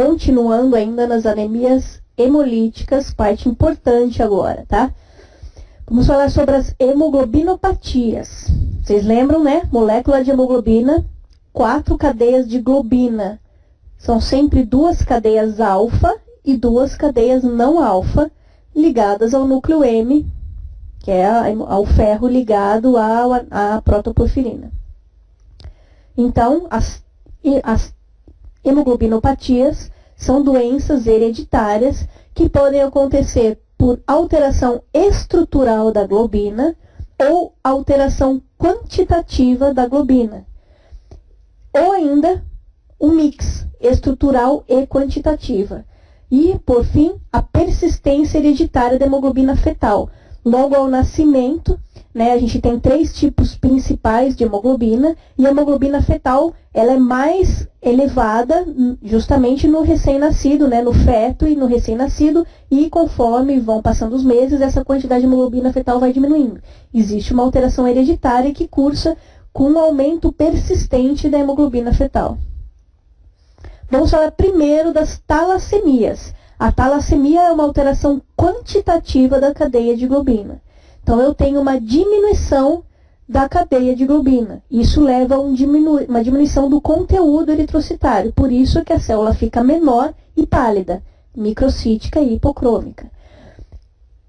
continuando ainda nas anemias hemolíticas, parte importante agora, tá? Vamos falar sobre as hemoglobinopatias. Vocês lembram, né? Molécula de hemoglobina, 4 cadeias de globina. São sempre 2 cadeias alfa e 2 cadeias não alfa, ligadas ao núcleo M, que é ao ferro ligado à protoporfirina. Então, as hemoglobinopatias são doenças hereditárias que podem acontecer por alteração estrutural da globina ou alteração quantitativa da globina. Ou ainda, um mix estrutural e quantitativa. E, por fim, a persistência hereditária da hemoglobina fetal. Logo ao nascimento, né, a gente tem 3 tipos principais de hemoglobina, e a hemoglobina fetal ela é mais elevada justamente no recém-nascido, né, no feto e no recém-nascido, e conforme vão passando os meses, essa quantidade de hemoglobina fetal vai diminuindo. Existe uma alteração hereditária que cursa com um aumento persistente da hemoglobina fetal. Vamos falar primeiro das talassemias. A talassemia é uma alteração quantitativa da cadeia de globina. Então, eu tenho uma diminuição da cadeia de globina. Isso leva a uma diminuição do conteúdo eritrocitário. Por isso que a célula fica menor e pálida, microcítica e hipocrômica.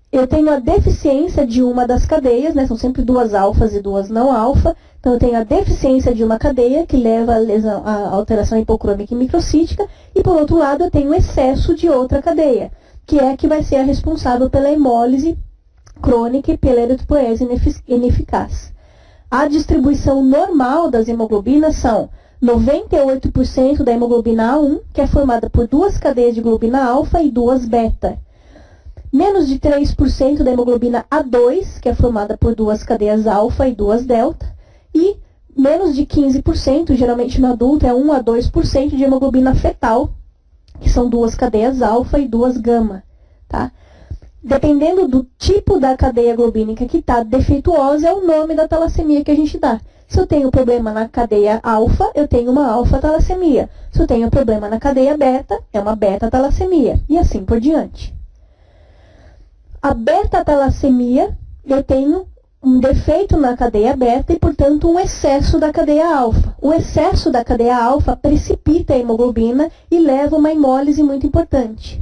Eu tenho a deficiência de uma das cadeias, né? São sempre 2 alfas e 2 não alfa. Então, eu tenho a deficiência de uma cadeia, que leva a alteração hipocrômica e microcítica. E, por outro lado, eu tenho o excesso de outra cadeia, que é a que vai ser a responsável pela hemólise crônica e pela eritropoese ineficaz. A distribuição normal das hemoglobinas são 98% da hemoglobina A1, que é formada por 2 cadeias de globina alfa e 2 beta. Menos de 3% da hemoglobina A2, que é formada por 2 cadeias alfa e 2 delta. E menos de 15%, geralmente no adulto é 1 a 2% de hemoglobina fetal, que são 2 cadeias alfa e 2 gama. Tá? Dependendo do tipo da cadeia globínica que está defeituosa, é o nome da talassemia que a gente dá. Se eu tenho problema na cadeia alfa, eu tenho uma alfa-talassemia. Se eu tenho problema na cadeia beta, é uma beta-talassemia. E assim por diante. A beta-talassemia, eu tenho um defeito na cadeia beta e, portanto, um excesso da cadeia alfa. O excesso da cadeia alfa precipita a hemoglobina e leva a uma hemólise muito importante.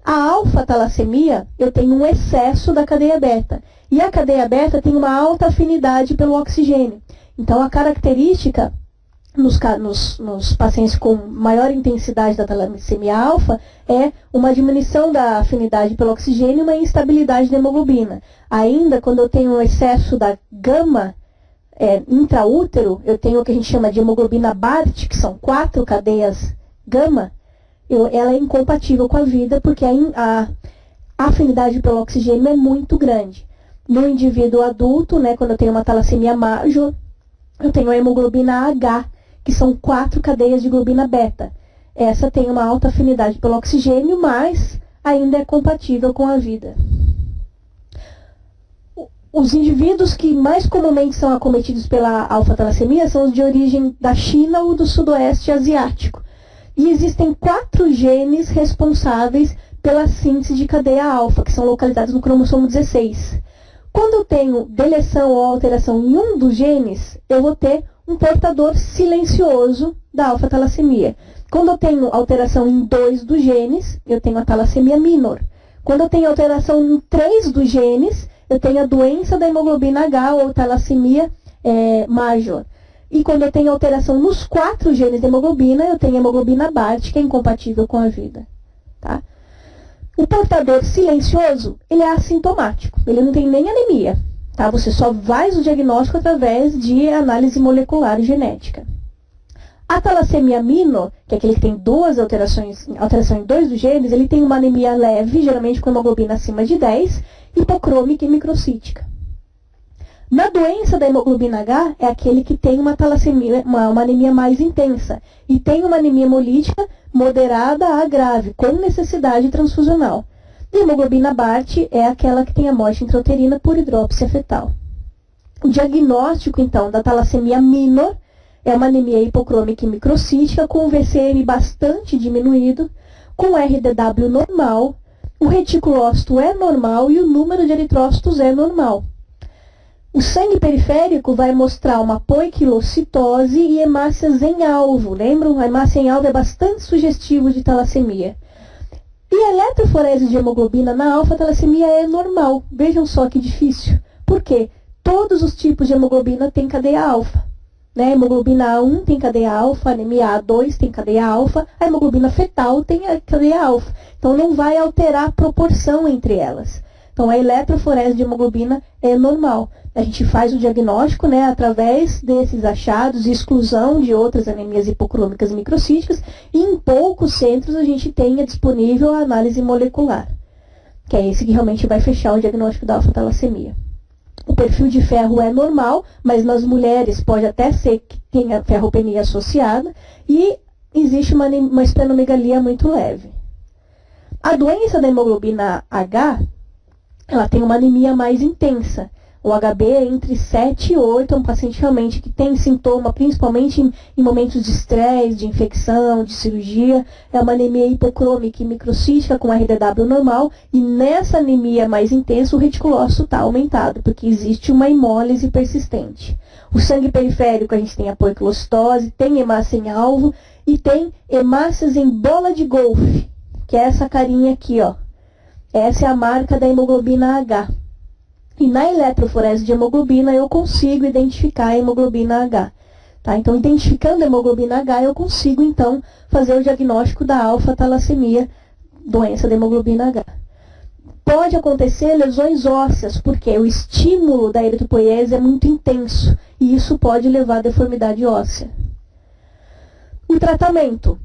A alfa-talassemia, eu tenho um excesso da cadeia beta. E a cadeia beta tem uma alta afinidade pelo oxigênio. Então, a característica nos pacientes com maior intensidade da talassemia alfa é uma diminuição da afinidade pelo oxigênio e uma instabilidade da hemoglobina. Ainda quando eu tenho um excesso da gama intraútero, eu tenho o que a gente chama de hemoglobina BART, que são 4 cadeias gama, ela é incompatível com a vida porque a afinidade pelo oxigênio é muito grande. No indivíduo adulto, né, quando eu tenho uma talassemia major, eu tenho a hemoglobina H, que são 4 cadeias de globina beta. Essa tem uma alta afinidade pelo oxigênio, mas ainda é compatível com a vida. Os indivíduos que mais comumente são acometidos pela alfa-talassemia são os de origem da China ou do sudoeste asiático. E existem 4 genes responsáveis pela síntese de cadeia alfa, que são localizados no cromossomo 16. Quando eu tenho deleção ou alteração em um dos genes, eu vou ter um portador silencioso da alfa-talassemia. Quando eu tenho alteração em 2 dos genes, eu tenho a talassemia minor. Quando eu tenho alteração em 3 dos genes, eu tenho a doença da hemoglobina H ou talassemia major. E quando eu tenho alteração nos 4 genes da hemoglobina, eu tenho a hemoglobina BART, que é incompatível com a vida. Tá? O portador silencioso, ele é assintomático, ele não tem nem anemia. Tá? Você só faz o diagnóstico através de análise molecular e genética. A talassemia minor, que é aquele que tem 2 alteração em 2 dos genes, ele tem uma anemia leve, geralmente com hemoglobina acima de 10, hipocrômica e microcítica. Na doença da hemoglobina H, é aquele que tem uma talassemia, uma anemia mais intensa, e tem uma anemia hemolítica moderada a grave, com necessidade transfusional. E a hemoglobina BART é aquela que tem a morte intrauterina por hidrópsia fetal. O diagnóstico, então, da talassemia minor é uma anemia hipocrômica e microcítica com um VCM bastante diminuído. com RDW normal, o reticulócito é normal e o número de eritrócitos é normal. O sangue periférico vai mostrar uma poiquilocitose e hemácias em alvo. Lembram? A hemácia em alvo é bastante sugestivo de talassemia. E a eletroforese de hemoglobina na alfa-talassemia é normal. Vejam só que difícil. Por quê? Todos os tipos de hemoglobina têm cadeia alfa. Né? A hemoglobina A1 tem cadeia alfa, a anemia A2 tem cadeia alfa, a hemoglobina fetal tem a cadeia alfa. Então não vai alterar a proporção entre elas. Então a eletroforese de hemoglobina é normal. A gente faz o diagnóstico, né, através desses achados e exclusão de outras anemias hipocrômicas e microcíticas, e em poucos centros a gente tenha disponível a análise molecular, que é esse que realmente vai fechar o diagnóstico da alfa-talassemia. O perfil de ferro é normal, mas nas mulheres pode até ser que tenha ferropenia associada, e existe uma esplenomegalia muito leve. A doença da hemoglobina H, ela tem uma anemia mais intensa. O HB é entre 7 e 8, é um paciente realmente que tem sintoma, principalmente em momentos de estresse, de infecção, de cirurgia. É uma anemia hipocrômica e microcítica com RDW normal, e nessa anemia mais intensa o reticulócito está aumentado, porque existe uma hemólise persistente. O sangue periférico, a gente tem a poiquilocitose, tem hemácia em alvo e tem hemácias em bola de golfe, que é essa carinha aqui, ó. Essa é a marca da hemoglobina H. E na eletroforese de hemoglobina eu consigo identificar a hemoglobina H. Tá? Então, identificando a hemoglobina H, eu consigo, então, fazer o diagnóstico da alfa-talassemia, doença da hemoglobina H. Pode acontecer lesões ósseas, porque o estímulo da eritropoiese é muito intenso, e isso pode levar à deformidade óssea. O tratamento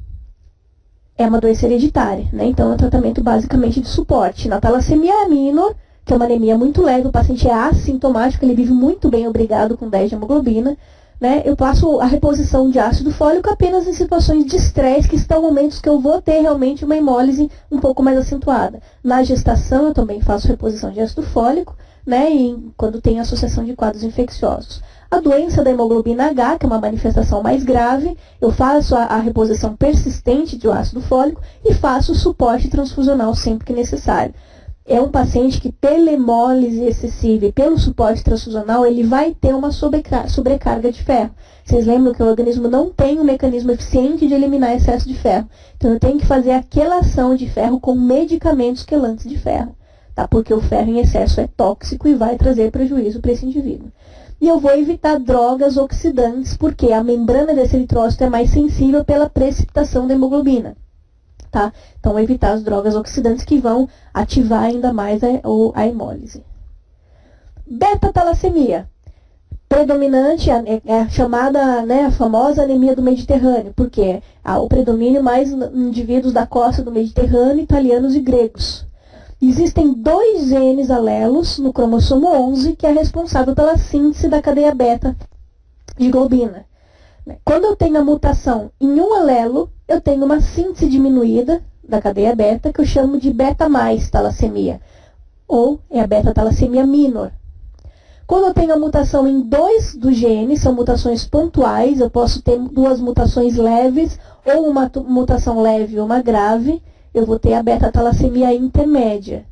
é uma doença hereditária, né? Então é um tratamento basicamente de suporte. Na talassemia minor, que é uma anemia muito leve, o paciente é assintomático, ele vive muito bem, obrigado, com 10 de hemoglobina, né? Eu passo a reposição de ácido fólico apenas em situações de estresse, que estão momentos que eu vou ter realmente uma hemólise um pouco mais acentuada. Na gestação, eu também faço reposição de ácido fólico, né? E quando tem associação de quadros infecciosos. A doença da hemoglobina H, que é uma manifestação mais grave, eu faço a reposição persistente de ácido fólico e faço o suporte transfusional sempre que necessário. É um paciente que, pela hemólise excessiva e pelo suporte transfusional, ele vai ter uma sobrecarga de ferro. Vocês lembram que o organismo não tem um mecanismo eficiente de eliminar excesso de ferro. Então, eu tenho que fazer a quelação de ferro com medicamentos quelantes de ferro. Tá? Porque o ferro em excesso é tóxico e vai trazer prejuízo para esse indivíduo. E eu vou evitar drogas oxidantes, porque a membrana desse eritrócito é mais sensível pela precipitação da hemoglobina. Tá? Então, evitar as drogas oxidantes que vão ativar ainda mais a hemólise. Beta-talassemia. Predominante é a chamada, né, a famosa anemia do Mediterrâneo, porque há o predomínio mais em indivíduos da costa do Mediterrâneo, italianos e gregos. Existem 2 genes alelos no cromossomo 11 que é responsável pela síntese da cadeia beta de globina. Quando eu tenho a mutação em um alelo, eu tenho uma síntese diminuída da cadeia beta, que eu chamo de beta mais talassemia, ou é a beta-talassemia minor. Quando eu tenho a mutação em 2 dos genes, são mutações pontuais, eu posso ter 2 mutações leves, ou uma mutação leve ou uma grave, eu vou ter a beta-talassemia intermédia.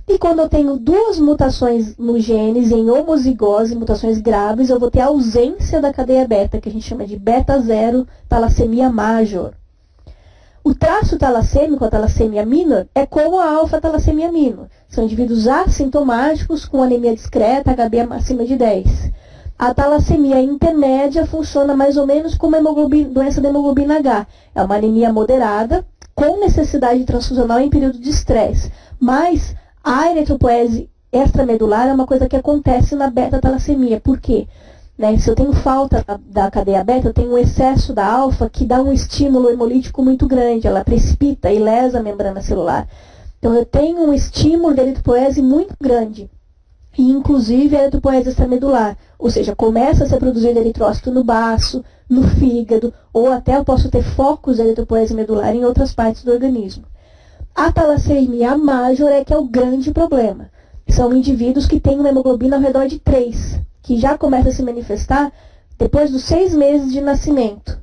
E quando eu tenho 2 mutações nos genes em homozigose, mutações graves, eu vou ter a ausência da cadeia beta, que a gente chama de beta-0 talassemia major. O traço talassêmico, a talassemia minor, é como a alfa-talassemia minor. São indivíduos assintomáticos com anemia discreta, HB acima de 10. A talassemia intermédia funciona mais ou menos como a doença da hemoglobina H. É uma anemia moderada, com necessidade transfusional em período de estresse. Mas a eritropoese extramedular é uma coisa que acontece na beta-talassemia. Por quê? Né? Se eu tenho falta da cadeia beta, eu tenho um excesso da alfa que dá um estímulo hemolítico muito grande. Ela precipita e lesa a membrana celular. Então, eu tenho um estímulo de eritropoese muito grande. E, inclusive, a eritropoese extramedular. Ou seja, começa a ser produzido eritrócito no baço, no fígado, ou até eu posso ter focos de eritropoese medular em outras partes do organismo. A talassemia major é que é o grande problema. São indivíduos que têm uma hemoglobina ao redor de 3, que já começa a se manifestar depois dos 6 meses de nascimento.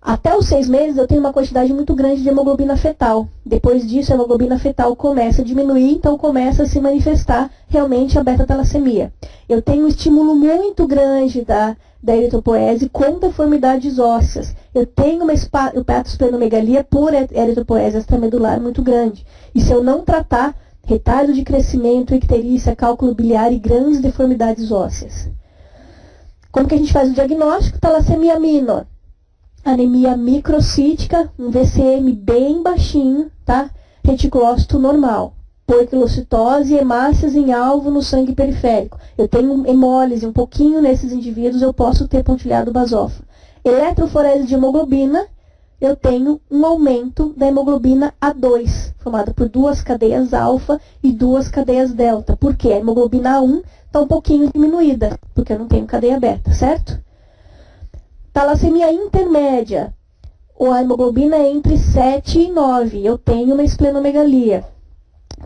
Até os 6 meses eu tenho uma quantidade muito grande de hemoglobina fetal. Depois disso, a hemoglobina fetal começa a diminuir, então começa a se manifestar realmente a beta-talassemia. Eu tenho um estímulo muito grande da eritropoese com deformidades ósseas. Eu tenho uma hepatosplenomegalia por eritropoese extramedular muito grande. E se eu não tratar, retardo de crescimento, icterícia, cálculo biliar e grandes deformidades ósseas. Como que a gente faz o diagnóstico? Talassemia minor. Anemia microcítica, um VCM bem baixinho, tá? Reticulócito normal. Poiquilocitose e hemácias em alvo no sangue periférico. Eu tenho hemólise um pouquinho nesses indivíduos, eu posso ter pontilhado basófilo. Eletroforese de hemoglobina, eu tenho um aumento da hemoglobina A2, formada por 2 cadeias alfa e 2 cadeias delta. Por quê? A hemoglobina A1 está um pouquinho diminuída, porque eu não tenho cadeia beta, certo? Talassemia intermédia, ou a hemoglobina é entre 7 e 9. Eu tenho uma esplenomegalia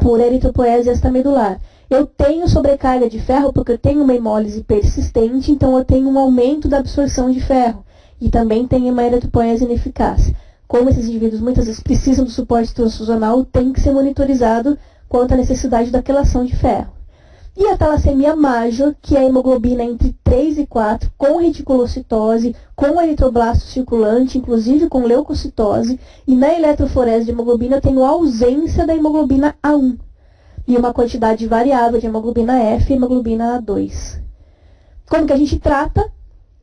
por eritropoese extramedular. Eu tenho sobrecarga de ferro porque eu tenho uma hemólise persistente, então eu tenho um aumento da absorção de ferro. E também tenho uma eritropoese ineficaz. Como esses indivíduos muitas vezes precisam do suporte transfusional, tem que ser monitorizado quanto à necessidade da quelação de ferro. E a talassemia major, que é a hemoglobina entre 3 e 4, com reticulocitose, com eritroblasto circulante, inclusive com leucocitose, e na eletroforese de hemoglobina eu tenho ausência da hemoglobina A1, e uma quantidade variável de hemoglobina F e hemoglobina A2. Como que a gente trata?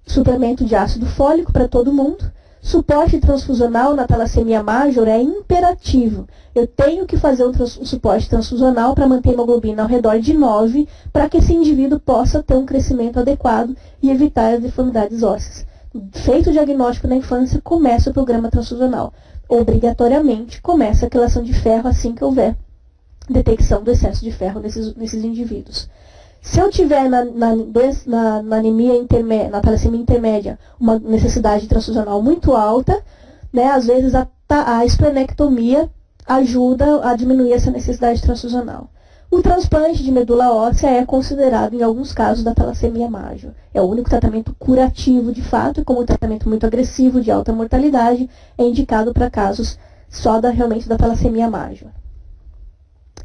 Suplemento de ácido fólico para todo mundo. Suporte transfusional na talassemia major é imperativo. Eu tenho que fazer um suporte transfusional para manter a hemoglobina ao redor de 9, para que esse indivíduo possa ter um crescimento adequado e evitar as deformidades ósseas. Feito o diagnóstico na infância, começa o programa transfusional. Obrigatoriamente, começa a quelação de ferro assim que houver detecção do excesso de ferro nesses indivíduos. Se eu tiver na anemia na talassemia intermédia uma necessidade transfusional muito alta, né, às vezes a esplenectomia ajuda a diminuir essa necessidade transfusional. O transplante de medula óssea é considerado, em alguns casos, da talassemia major. É o único tratamento curativo, de fato, e como um tratamento muito agressivo, de alta mortalidade, é indicado para casos só realmente da talassemia major.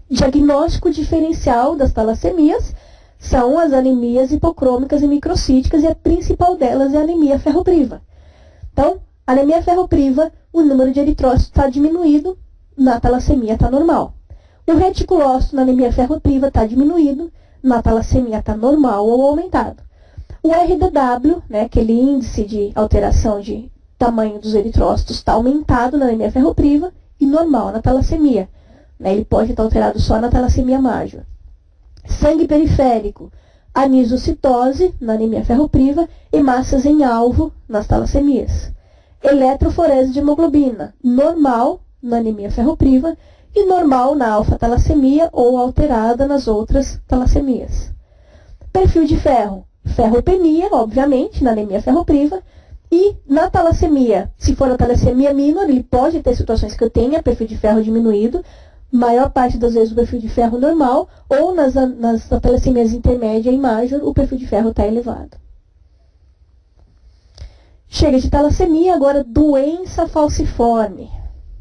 Diagnóstico diferencial das talassemias são as anemias hipocrômicas e microcíticas, e a principal delas é a anemia ferropriva. Então, anemia ferropriva, o número de eritrócitos está diminuído, na talassemia está normal. O reticulócito na anemia ferropriva está diminuído, na talassemia está normal ou aumentado. O RDW, né, aquele índice de alteração de tamanho dos eritrócitos, está aumentado na anemia ferropriva e normal na talassemia. Né, ele pode estar alterado só na talassemia major. Sangue periférico, anisocitose na anemia ferropriva, hemácias em alvo nas talassemias. Eletroforese de hemoglobina, normal na anemia ferropriva e normal na alfa-talassemia ou alterada nas outras talassemias. Perfil de ferro, ferropenia, obviamente, na anemia ferropriva, e na talassemia, se for a talassemia minor, ele pode ter situações que eu tenha perfil de ferro diminuído, maior parte das vezes o perfil de ferro normal, ou nas talassemias intermédia e major, o perfil de ferro está elevado. Chega de talassemia, agora doença falciforme.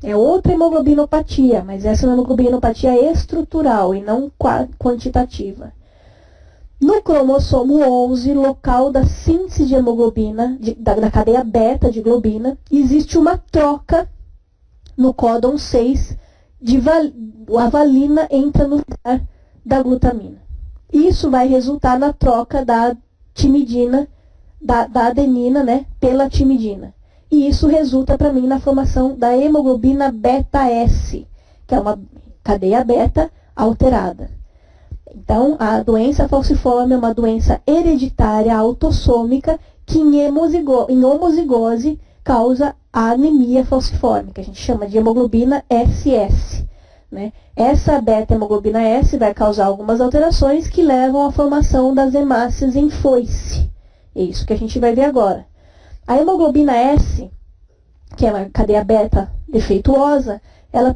É outra hemoglobinopatia, mas essa é uma hemoglobinopatia estrutural e não quantitativa. No cromossomo 11, local da síntese de hemoglobina, da cadeia beta de globina, existe uma troca no códon 6, a valina entra no lugar da glutamina. Isso vai resultar na troca da timidina, da adenina, né, pela timidina. E isso resulta para mim na formação da hemoglobina beta-S, que é uma cadeia beta alterada. Então, a doença falciforme é uma doença hereditária autossômica que em homozigose causa a anemia falciforme, que a gente chama de hemoglobina SS. Né? Essa beta-hemoglobina S vai causar algumas alterações que levam à formação das hemácias em foice. É isso que a gente vai ver agora. A hemoglobina S, que é uma cadeia beta defeituosa, ela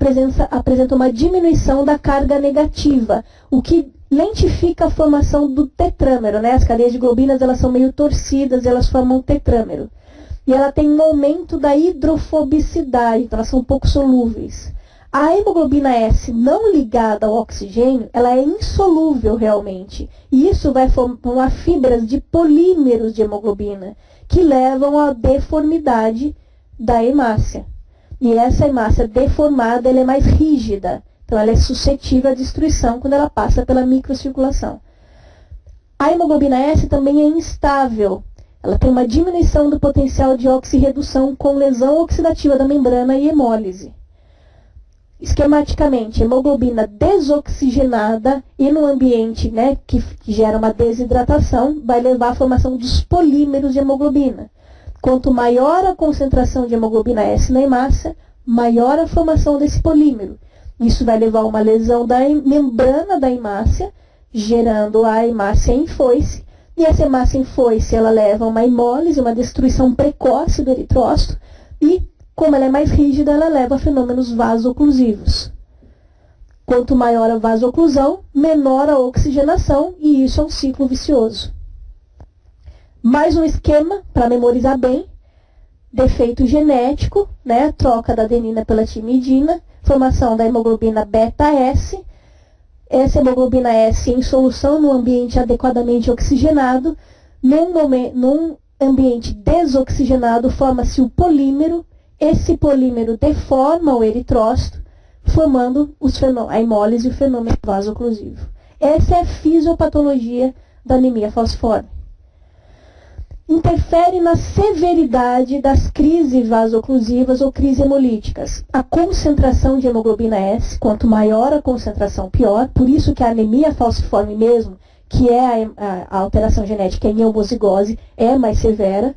apresenta uma diminuição da carga negativa, o que lentifica a formação do tetrâmero. Né? As cadeias de globinas elas são meio torcidas, elas formam um tetrâmero. e ela tem um aumento da hidrofobicidade, então elas são um pouco solúveis. A hemoglobina S não ligada ao oxigênio, ela é insolúvel realmente. E isso vai formar fibras de polímeros de hemoglobina, que levam à deformidade da hemácia. E essa hemácia deformada, ela é mais rígida. Então ela é suscetível à destruição quando ela passa pela microcirculação. A hemoglobina S também é instável. Ela tem uma diminuição do potencial de oxirredução com lesão oxidativa da membrana e hemólise. Esquematicamente, hemoglobina desoxigenada e no ambiente, né, que gera uma desidratação, vai levar à formação dos polímeros de hemoglobina. Quanto maior a concentração de hemoglobina S na hemácia, maior a formação desse polímero. Isso vai levar a uma lesão da membrana da hemácia, gerando a hemácia em foice. E essa hemácia em foice, ela leva a uma hemólise, uma destruição precoce do eritrócito e, como ela é mais rígida, ela leva a fenômenos vasoclusivos. Quanto maior a vasoclusão, menor a oxigenação, e isso é um ciclo vicioso. Mais um esquema para memorizar bem: defeito genético, né, troca da adenina pela timidina, formação da hemoglobina beta-S. Essa hemoglobina S em solução no ambiente adequadamente oxigenado. Num ambiente desoxigenado, forma-se o polímero. Esse polímero deforma o eritrócito, formando a hemólise e o fenômeno vasoclusivo. Essa é a fisiopatologia da anemia falciforme. Interfere na severidade das crises vasoclusivas ou crises hemolíticas. A concentração de hemoglobina S, quanto maior a concentração, pior. Por isso que a anemia falciforme mesmo, que é a alteração genética em homozigose, é mais severa.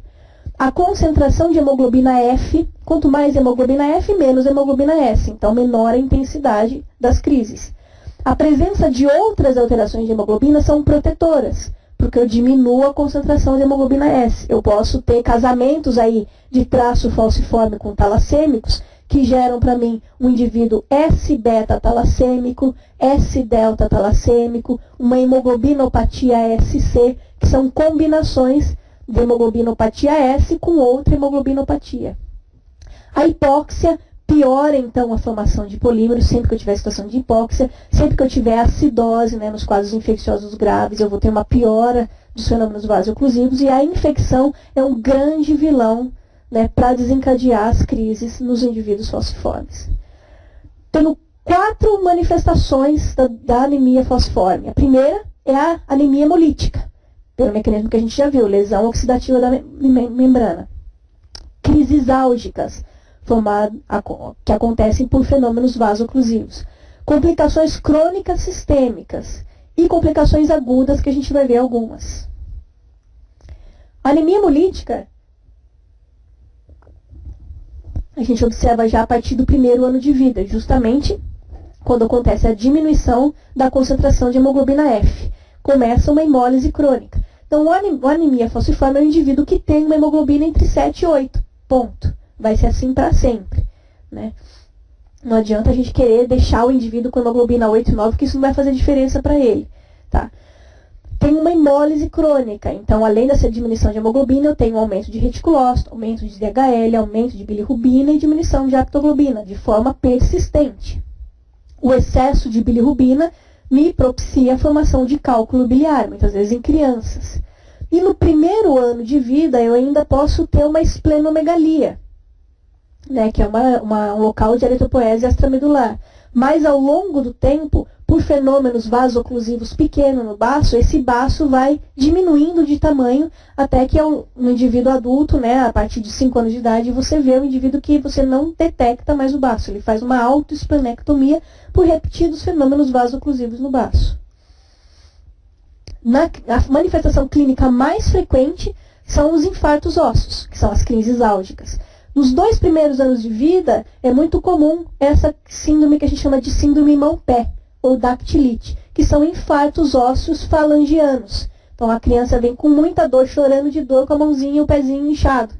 A concentração de hemoglobina F, quanto mais hemoglobina F, menos hemoglobina S. Então, menor a intensidade das crises. A presença de outras alterações de hemoglobina são protetoras, porque eu diminuo a concentração de hemoglobina S. Eu posso ter casamentos aí de traço falciforme com talassêmicos, que geram para mim um indivíduo S-beta-talassêmico, S-delta-talassêmico, uma hemoglobinopatia SC, que são combinações de hemoglobinopatia S com outra hemoglobinopatia. A hipóxia piora, então, a formação de polímeros, sempre que eu tiver situação de hipóxia, sempre que eu tiver acidose, né, nos quadros infecciosos graves, eu vou ter uma piora dos fenômenos vasoclusivos, e a infecção é um grande vilão, né, para desencadear as crises nos indivíduos falciformes. Tenho 4 manifestações da anemia falciforme. A primeira é a anemia hemolítica, pelo mecanismo que a gente já viu, lesão oxidativa da membrana. Crises álgicas, que acontecem por fenômenos vasoclusivos. Complicações crônicas sistêmicas e complicações agudas, que a gente vai ver algumas. A anemia hemolítica, a gente observa já a partir do 1º ano de vida, justamente quando acontece a diminuição da concentração de hemoglobina F. Começa uma hemólise crônica. Então, a anemia falciforme é um indivíduo que tem uma hemoglobina entre 7 e 8. Ponto. Vai ser assim para sempre, né? Não adianta a gente querer deixar o indivíduo com hemoglobina 8 e 9, porque isso não vai fazer diferença para ele, tá? Tem uma hemólise crônica, então além dessa diminuição de hemoglobina, eu tenho um aumento de reticulócito, aumento de DHL, aumento de bilirrubina e diminuição de aptoglobina, de forma persistente. O excesso de bilirrubina me propicia a formação de cálculo biliar, muitas vezes em crianças. E no 1º ano de vida, eu ainda posso ter uma esplenomegalia, né, que é um local de eritropoese extramedular. Mas ao longo do tempo, por fenômenos vasoclusivos pequenos no baço, esse baço vai diminuindo de tamanho até que no indivíduo adulto, né, a partir de 5 anos de idade, você vê um indivíduo que você não detecta mais o baço. Ele faz uma autoesplenectomia por repetidos fenômenos vasoclusivos no baço. A manifestação clínica mais frequente são os infartos ósseos, que são as crises álgicas. Nos 2 primeiros anos de vida, é muito comum essa síndrome que a gente chama de síndrome mão-pé, ou dactilite, que são infartos ósseos falangianos. Então, a criança vem com muita dor, chorando de dor, com a mãozinha e o pezinho inchado,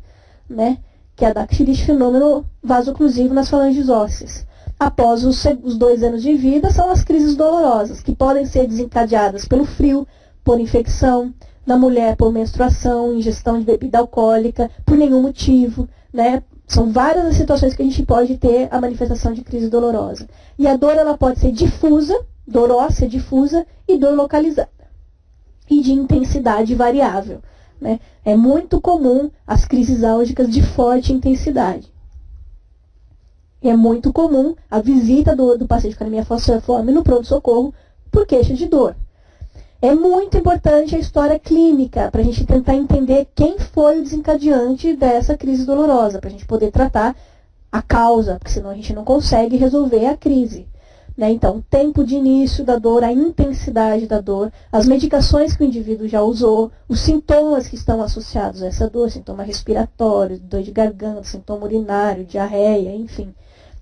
né? Que é a dactilite, fenômeno vasoclusivo nas falanges ósseas. Após os 2 anos de vida, são as crises dolorosas, que podem ser desencadeadas pelo frio, por infecção, na mulher por menstruação, ingestão de bebida alcoólica, por nenhum motivo, né? São várias as situações que a gente pode ter a manifestação de crise dolorosa. E a dor ela pode ser difusa, dor óssea difusa e dor localizada. E de intensidade variável, né? É muito comum as crises álgicas de forte intensidade. E é muito comum a visita do paciente com anemia falciforme no pronto-socorro por queixa de dor. É muito importante a história clínica para a gente tentar entender quem foi o desencadeante dessa crise dolorosa, para a gente poder tratar a causa, porque senão a gente não consegue resolver a crise. Né? Então, o tempo de início da dor, a intensidade da dor, as medicações que o indivíduo já usou, os sintomas que estão associados a essa dor, sintoma respiratório, dor de garganta, sintoma urinário, diarreia, enfim.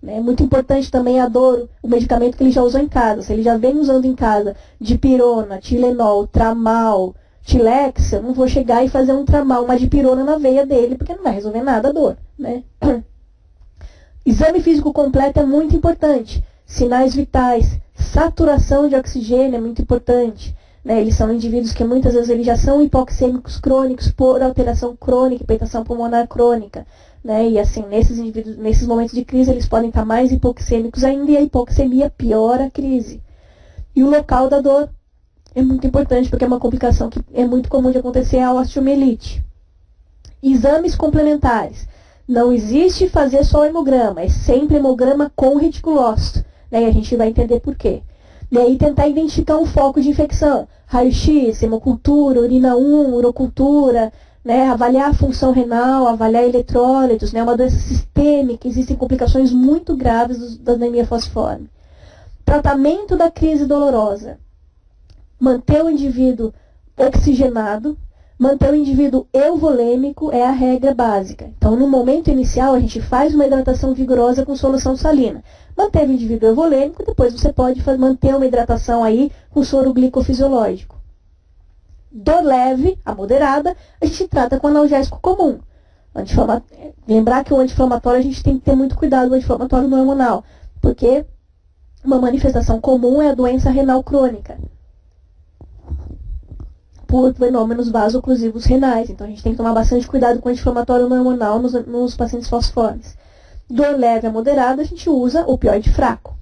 É muito importante também a dor, o medicamento que ele já usou em casa. Se ele já vem usando em casa dipirona, Tilenol, Tramal, Tilex, eu não vou chegar e fazer um Tramal, uma dipirona na veia dele, porque não vai resolver nada a dor. Né? Exame físico completo é muito importante. Sinais vitais, saturação de oxigênio é muito importante. Né? Eles são indivíduos que muitas vezes eles já são hipoxêmicos crônicos por alteração crônica, hipertensão pulmonar crônica. Né? E assim, nesses indivíduos, nesses momentos de crise, eles podem estar mais hipoxêmicos ainda e a hipoxemia piora a crise. E o local da dor é muito importante, porque é uma complicação que é muito comum de acontecer, a osteomielite. Exames complementares. Não existe fazer só hemograma, é sempre hemograma com reticulócito. Né? E a gente vai entender por quê. E aí tentar identificar um foco de infecção. Raio-x, hemocultura, urina 1, urocultura, né? Avaliar a função renal, avaliar eletrólitos, né? Uma doença sistêmica, existem complicações muito graves da anemia falciforme. Tratamento da crise dolorosa. Manter o indivíduo oxigenado, manter o indivíduo euvolêmico é a regra básica. Então, no momento inicial, a gente faz uma hidratação vigorosa com solução salina. Manteve o indivíduo euvolêmico, depois você pode manter uma hidratação aí com soro glicofisiológico. Dor leve, a moderada, a gente trata com analgésico comum. Lembrar que o anti-inflamatório a gente tem que ter muito cuidado com o anti-inflamatório não hormonal, porque uma manifestação comum é a doença renal crônica, por fenômenos vasoclusivos renais. Então a gente tem que tomar bastante cuidado com o anti-inflamatório não hormonal nos pacientes falciformes. Dor leve a moderada, a gente usa opioide fraco.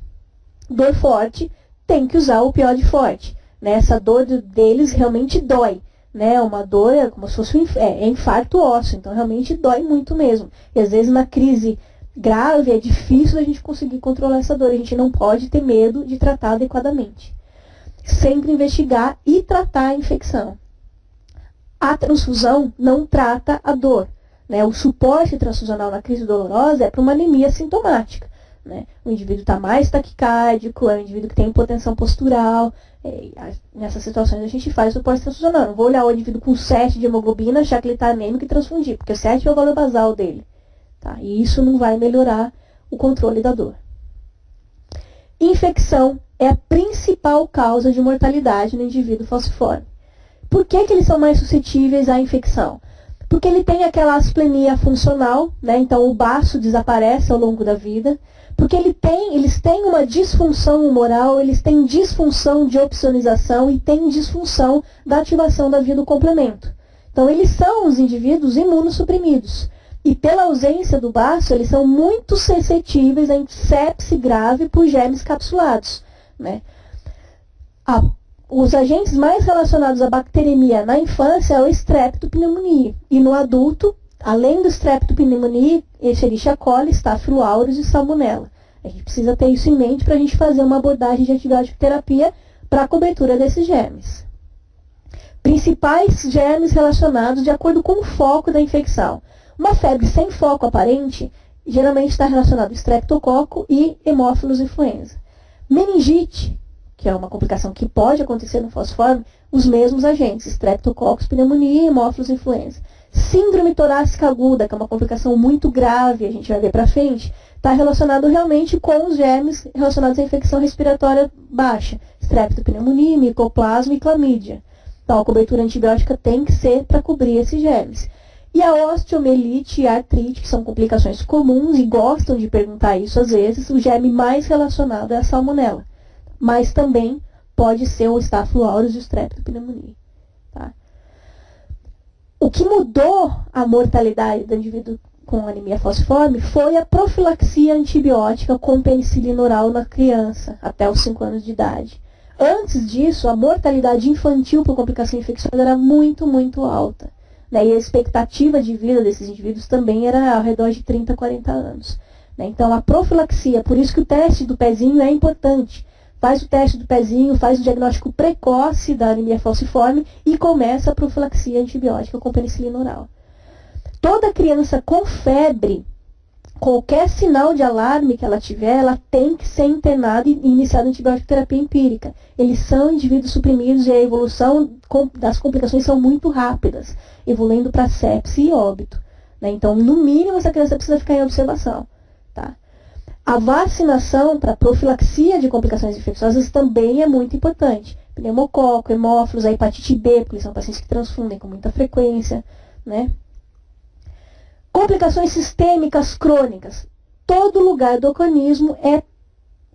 Dor forte, tem que usar opioide forte. Né? Essa dor deles realmente dói. Né? Uma dor é como se fosse infarto ósseo, então realmente dói muito mesmo. E às vezes na crise grave é difícil a gente conseguir controlar essa dor. A gente não pode ter medo de tratar adequadamente. Sempre investigar e tratar a infecção. A transfusão não trata a dor. Né? O suporte transfusional na crise dolorosa é para uma anemia sintomática. Né? O indivíduo está mais taquicárdico, é um indivíduo que tem hipotensão postural. Nessas situações a gente faz suporte transfusional. Não vou olhar o indivíduo com 7 de hemoglobina, achar que ele está anêmico e transfundir, porque 7 é o valor basal dele. Tá? E isso não vai melhorar o controle da dor. Infecção é a principal causa de mortalidade no indivíduo falciforme. Por que eles são mais suscetíveis à infecção? Porque ele tem aquela asplenia funcional, né? Então o baço desaparece ao longo da vida. Porque eles têm uma disfunção humoral, eles têm disfunção de opsonização e têm disfunção da ativação da via do complemento. Então eles são os indivíduos imunossuprimidos. E pela ausência do baço, eles são muito suscetíveis a sepse grave por germes capsulados. Né? Os agentes mais relacionados à bacteremia na infância é o Streptopneumoniae. E no adulto, além do Streptopneumoniae, Escherichia coli, Staphylo aureus e Salmonella. A gente precisa ter isso em mente para a gente fazer uma abordagem de antibiótico terapia para a cobertura desses germes. Principais germes relacionados de acordo com o foco da infecção. Uma febre sem foco aparente geralmente está relacionado ao Streptococo e Haemophilus influenza. Meningite, que é uma complicação que pode acontecer no falciforme, os mesmos agentes, Streptococcus pneumoniae e Haemophilus influenza. Síndrome torácica aguda, que é uma complicação muito grave, a gente vai ver para frente, está relacionado realmente com os germes relacionados à infecção respiratória baixa, Streptopneumoniae, Mycoplasma e Clamídia. Então, a cobertura antibiótica tem que ser para cobrir esses germes. E a osteomielite e a artrite, que são complicações comuns e gostam de perguntar isso às vezes, o germe mais relacionado é a salmonela. Mas também pode ser o Staphylo aureus e o Streptopneumoniae. Tá? O que mudou a mortalidade do indivíduo com anemia falciforme foi a profilaxia antibiótica com penicilina oral na criança, até os 5 anos de idade. Antes disso, a mortalidade infantil por complicação infecciosa era muito, muito alta. Né? E a expectativa de vida desses indivíduos também era ao redor de 30, 40 anos. Né? Então, a profilaxia, por isso que o teste do pezinho é importante. Faz o teste do pezinho, faz o diagnóstico precoce da anemia falciforme e começa a profilaxia antibiótica com penicilina oral. Toda criança com febre, qualquer sinal de alarme que ela tiver, ela tem que ser internada e iniciada a antibiótico terapia empírica. Eles são indivíduos suprimidos e a evolução das complicações são muito rápidas, evoluindo para sepse e óbito. Né? Então, no mínimo, essa criança precisa ficar em observação. Tá? A vacinação para profilaxia de complicações infecciosas também é muito importante. Pneumococo, hemófilos, a hepatite B, porque são pacientes que transfundem com muita frequência. Né? Complicações sistêmicas crônicas. Todo lugar do organismo é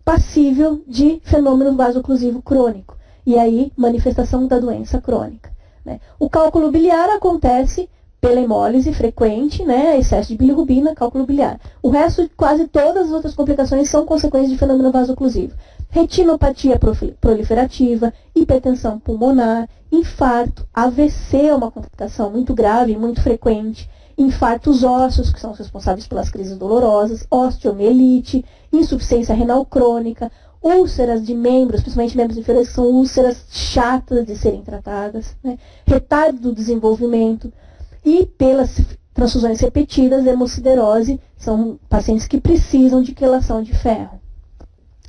passível de fenômeno vasoclusivo crônico. E aí, manifestação da doença crônica. Né? O cálculo biliar acontece pela hemólise frequente, né? Excesso de bilirrubina, cálculo biliar. O resto, quase todas as outras complicações são consequências de fenômeno vasoclusivo. Retinopatia proliferativa, hipertensão pulmonar, infarto, AVC é uma complicação muito grave e muito frequente. Infartos ósseos, que são os responsáveis pelas crises dolorosas, osteomielite, insuficiência renal crônica, úlceras de membros, principalmente membros inferiores, que são úlceras chatas de serem tratadas, né? Retardo do desenvolvimento e pelas transfusões repetidas, hemosiderose, são pacientes que precisam de quelação de ferro.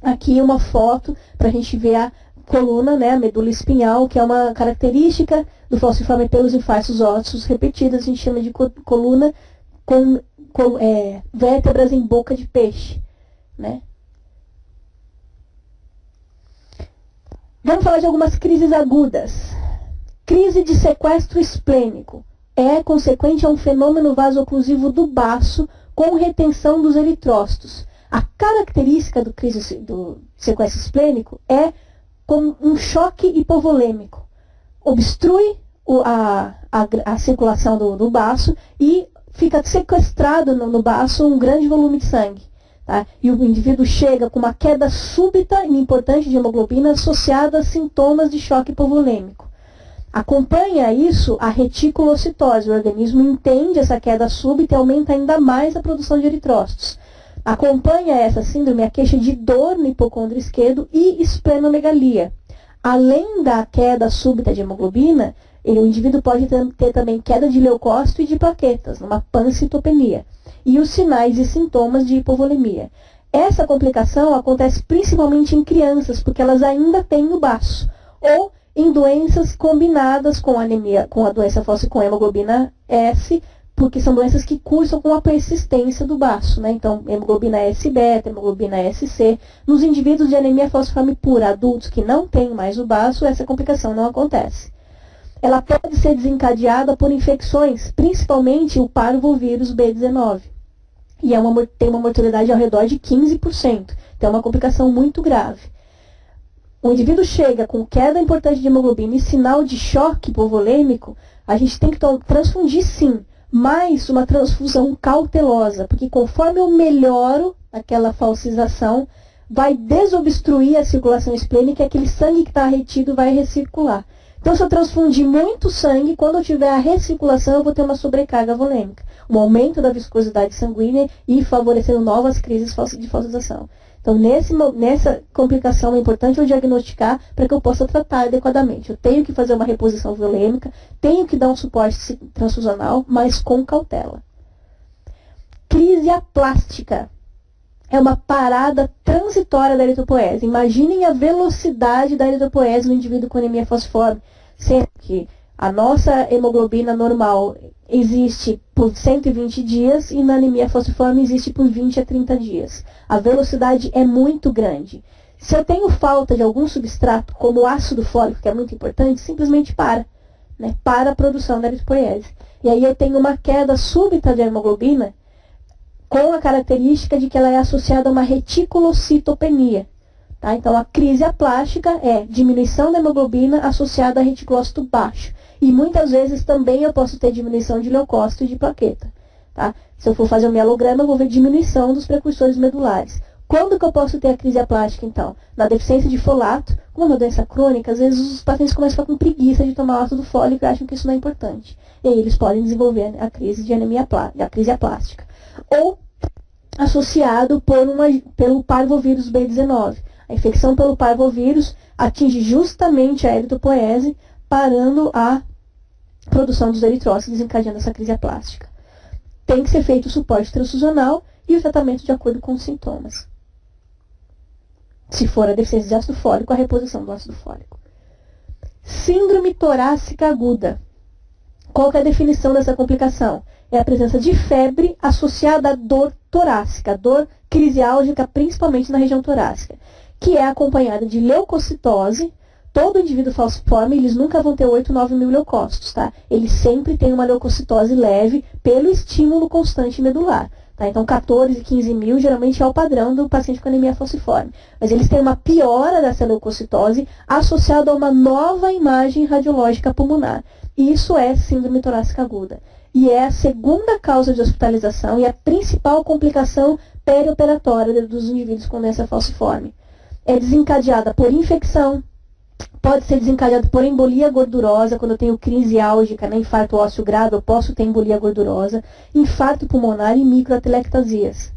Aqui uma foto para a gente ver a coluna, né, a medula espinhal, que é uma característica do falciforme pelos infartos ósseos repetidos, a gente chama de coluna com vértebras em boca de peixe. Né? Vamos falar de algumas crises agudas. Crise de sequestro esplênico é consequente a um fenômeno vasoclusivo do baço com retenção dos eritrócitos. A característica do sequestro esplênico é com um choque hipovolêmico. Obstrui a circulação do baço e fica sequestrado no baço um grande volume de sangue. Tá? E o indivíduo chega com uma queda súbita e importante de hemoglobina associada a sintomas de choque hipovolêmico. Acompanha isso a reticulocitose. O organismo entende essa queda súbita e aumenta ainda mais a produção de eritrócitos. Acompanha essa síndrome a queixa de dor no hipocôndrio esquerdo e esplenomegalia. Além da queda súbita de hemoglobina, o indivíduo pode ter também queda de leucócito e de plaquetas, numa pancitopenia. E os sinais e sintomas de hipovolemia. Essa complicação acontece principalmente em crianças, porque elas ainda têm o baço. Ou em doenças combinadas com anemia, com a doença falciforme com hemoglobina S, porque são doenças que cursam com a persistência do baço, né? Então, hemoglobina S-beta, hemoglobina S-C. Nos indivíduos de anemia falciforme pura, adultos que não têm mais o baço, essa complicação não acontece. Ela pode ser desencadeada por infecções, principalmente o parvovírus B19. E tem uma mortalidade ao redor de 15%. Então, é uma complicação muito grave. O indivíduo chega com queda importante de hemoglobina e sinal de choque hipovolêmico, a gente tem que transfundir sim, mas uma transfusão cautelosa, porque conforme eu melhoro aquela falcização, vai desobstruir a circulação esplênica e aquele sangue que está retido vai recircular. Então, se eu transfundir muito sangue, quando eu tiver a recirculação, eu vou ter uma sobrecarga volêmica, um aumento da viscosidade sanguínea e favorecendo novas crises de falcização. Então, nessa complicação é importante eu diagnosticar para que eu possa tratar adequadamente. Eu tenho que fazer uma reposição volêmica, tenho que dar um suporte transfusional, mas com cautela. Crise aplástica. É uma parada transitória da eritropoese. Imaginem a velocidade da eritropoese no indivíduo com anemia falciforme, sendo que a nossa hemoglobina normal existe por 120 dias e na anemia falciforme existe por 20 a 30 dias. A velocidade é muito grande. Se eu tenho falta de algum substrato, como o ácido fólico, que é muito importante, simplesmente para. Né? Para a produção da eritropoese. E aí eu tenho uma queda súbita de hemoglobina com a característica de que ela é associada a uma reticulocitopenia. Tá? Então, a crise aplástica é diminuição da hemoglobina associada a reticulócito baixo. E muitas vezes também eu posso ter diminuição de leucócito e de plaqueta. Tá? Se eu for fazer um mielograma, eu vou ver diminuição dos precursores medulares. Quando que eu posso ter a crise aplástica, então? Na deficiência de folato, como é uma doença crônica, às vezes os pacientes começam a ficar com preguiça de tomar ácido fólico e acham que isso não é importante. E aí eles podem desenvolver a crise de anemia a crise aplástica. Ou associado pelo parvovírus B19. A infecção pelo parvovírus atinge justamente a eritropoese, parando a produção dos eritrócitos, desencadeando essa crise aplástica. Tem que ser feito o suporte transfusional e o tratamento de acordo com os sintomas. Se for a deficiência de ácido fólico, a reposição do ácido fólico. Síndrome torácica aguda. Qual que é a definição dessa complicação? É a presença de febre associada à dor torácica, dor crisiálgica, principalmente na região torácica, que é acompanhada de leucocitose. Todo indivíduo falciforme, eles nunca vão ter 8, 9 mil leucócitos, tá? Eles sempre têm uma leucocitose leve pelo estímulo constante medular. Tá? Então, 14, 15 mil geralmente é o padrão do paciente com anemia falciforme. Mas eles têm uma piora dessa leucocitose associada a uma nova imagem radiológica pulmonar. Isso é síndrome torácica aguda. E é a segunda causa de hospitalização e a principal complicação perioperatória dos indivíduos com doença falciforme. É desencadeada por infecção, pode ser desencadeado por embolia gordurosa, quando eu tenho crise álgica, né, infarto ósseo grave, eu posso ter embolia gordurosa, infarto pulmonar e microatelectasias.